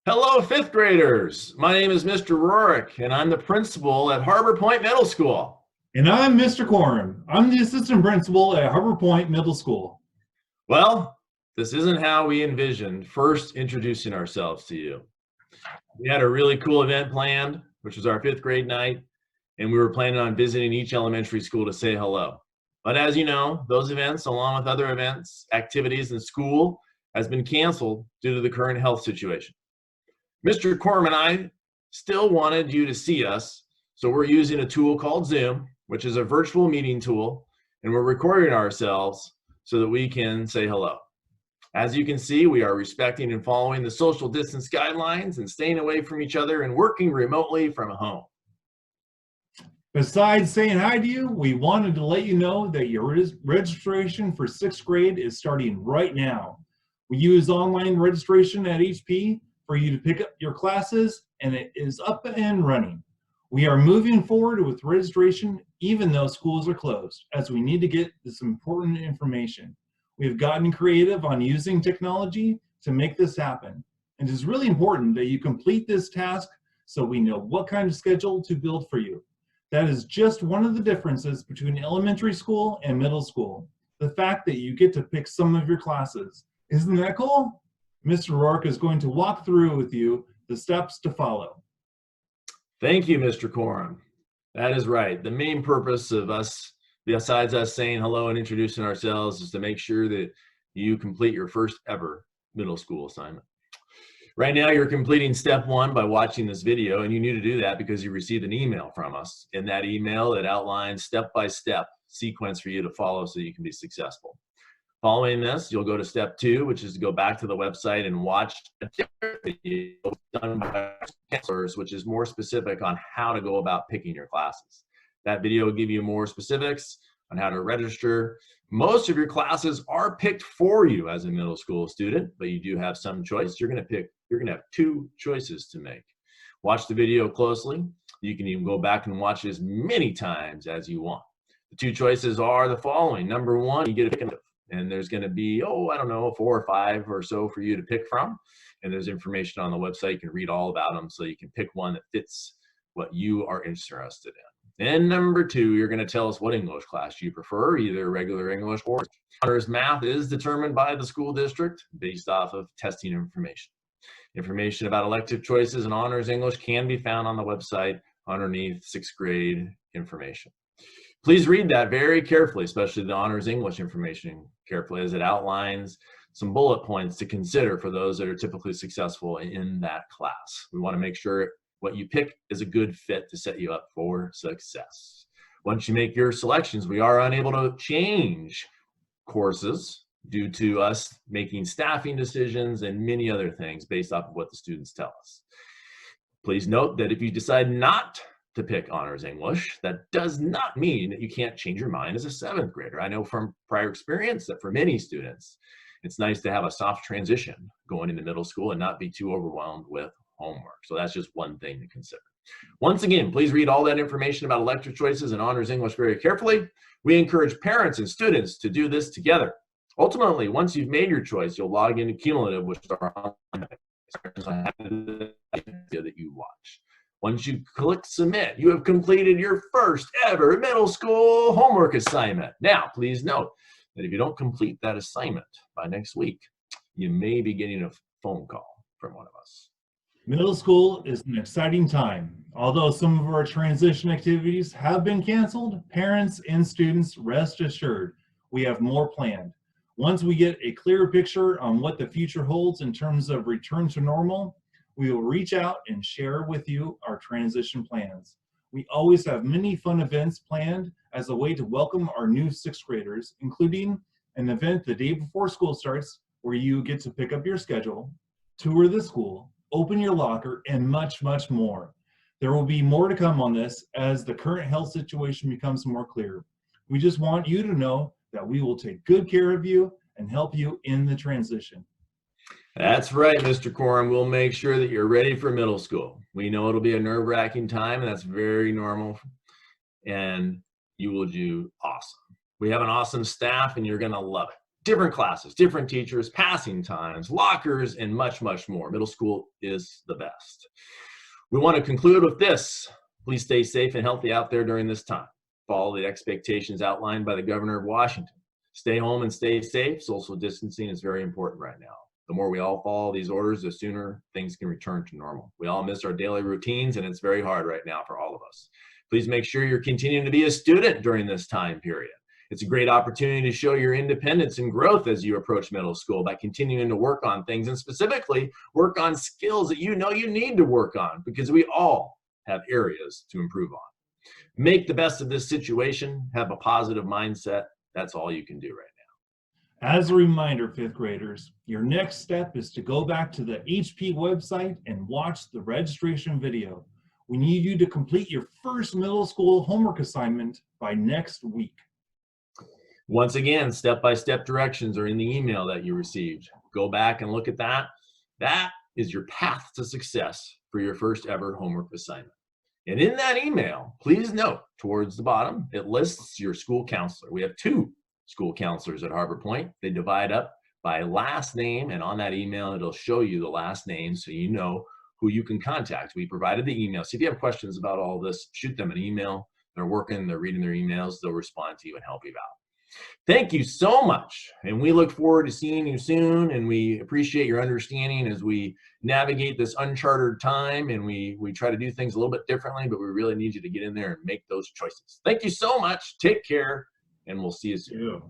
Hello, fifth graders. My name is Mr. Rorick, and I'm the principal at Harbor Point Middle School. And I'm Mr. Corum. I'm the assistant principal at Harbor Point Middle School. Well, this isn't how we envisioned first introducing ourselves to you. We had a really cool event planned, which was our fifth grade night, and we were planning on visiting each elementary school to say hello. But as you know, those events, along with other events, activities in school, has been canceled due to the current health situation. Mr. Corum and I still wanted you to see us, so we're using a tool called Zoom, which is a virtual meeting tool, and we're recording ourselves so that we can say hello. As you can see, we are respecting and following the social distance guidelines and staying away from each other and working remotely from home. Besides saying hi to you, we wanted to let you know that your registration for 6th grade is starting right now. We use online registration at HP for you to pick up your classes, and it is up and running. We are moving forward with registration even though schools are closed, as we need to get this important information. We have gotten creative on using technology to make this happen. And it is really important that you complete this task so we know what kind of schedule to build for you. That is just one of the differences between elementary school and middle school. The fact that you get to pick some of your classes. Isn't that cool? Mr. Rourke is going to walk through with you the steps to follow. Thank you, Mr. Corum. That is right. The main purpose of us, besides us saying hello and introducing ourselves, is to make sure that you complete your first ever middle school assignment. Right now, you're completing step 1 by watching this video, and you need to do that because you received an email from us. In that email, it outlines step-by-step sequence for you to follow so you can be successful. Following this, you'll go to step 2, which is to go back to the website and watch a different video done by counselors, which is more specific on how to go about picking your classes. That video will give you more specifics on how to register. Most of your classes are picked for you as a middle school student, but you do have some choice. You're going to have 2 choices to make. Watch the video closely. You can even go back and watch it as many times as you want. The 2 choices are the following. Number 1, you get a pick, and there's going to be, 4 or 5 or so for you to pick from. And there's information on the website. You can read all about them so you can pick one that fits what you are interested in. And number 2, you're going to tell us what English class you prefer, either regular English or honors. Math is determined by the school district based off of testing information. Information about elective choices and honors English can be found on the website underneath 6th grade information. Please read that very carefully, especially the honors English information carefully, as it outlines some bullet points to consider for those that are typically successful in that class. We want to make sure what you pick is a good fit to set you up for success. Once you make your selections, we are unable to change courses due to us making staffing decisions and many other things based off of what the students tell us. Please note that if you decide not to pick honors English, that does not mean that you can't change your mind as a 7th grader. I know from prior experience that for many students, it's nice to have a soft transition going into middle school and not be too overwhelmed with homework. So that's just one thing to consider. Once again, please read all that information about elective choices and honors English very carefully. We encourage parents and students to do this together. Ultimately, once you've made your choice, you'll log into Cumulative, which is our online that you watch. Once you click submit, you have completed your first ever middle school homework assignment. Now, please note that if you don't complete that assignment by next week, you may be getting a phone call from one of us. Middle school is an exciting time. Although some of our transition activities have been canceled, parents and students rest assured we have more planned. Once we get a clearer picture on what the future holds in terms of return to normal, we will reach out and share with you our transition plans. We always have many fun events planned as a way to welcome our new 6th graders, including an event the day before school starts where you get to pick up your schedule, tour the school, open your locker, and much, much more. There will be more to come on this as the current health situation becomes more clear. We just want you to know that we will take good care of you and help you in the transition. That's right, Mr. Corum. We'll make sure that you're ready for middle school. We know it'll be a nerve-wracking time, and that's very normal, and you will do awesome. We have an awesome staff, and you're going to love it. different classes, different teachers, passing times, lockers, and much, much more. Middle school is the best. We want to conclude with this. Please stay safe and healthy out there during this time. Follow the expectations outlined by the Governor of Washington. Stay home and stay safe. Social distancing is very important right now. The more we all follow these orders, the sooner things can return to normal. We all miss our daily routines, and it's very hard right now for all of us. Please make sure you're continuing to be a student during this time period. It's a great opportunity to show your independence and growth as you approach middle school by continuing to work on things, and specifically work on skills that you know you need to work on, because we all have areas to improve on. Make the best of this situation. Have a positive mindset. That's all you can do right now. As a reminder, fifth graders, your next step is to go back to the HP website and watch the registration video. We need you to complete your first middle school homework assignment by next week. Once again, step-by-step directions are in the email that you received. Go back and look at that. That is your path to success for your first ever homework assignment. And in that email, please note towards the bottom, it lists your school counselor. We have 2 school counselors at Harbor Point. They divide up by last name, and on that email, it'll show you the last name so you know who you can contact. We provided the email. So if you have questions about all this, shoot them an email. They're working, they're reading their emails, they'll respond to you and help you out. Thank you so much, and we look forward to seeing you soon, and we appreciate your understanding as we navigate this uncharted time, and we try to do things a little bit differently, but we really need you to get in there and make those choices. Thank you so much. Take care, and we'll see you soon.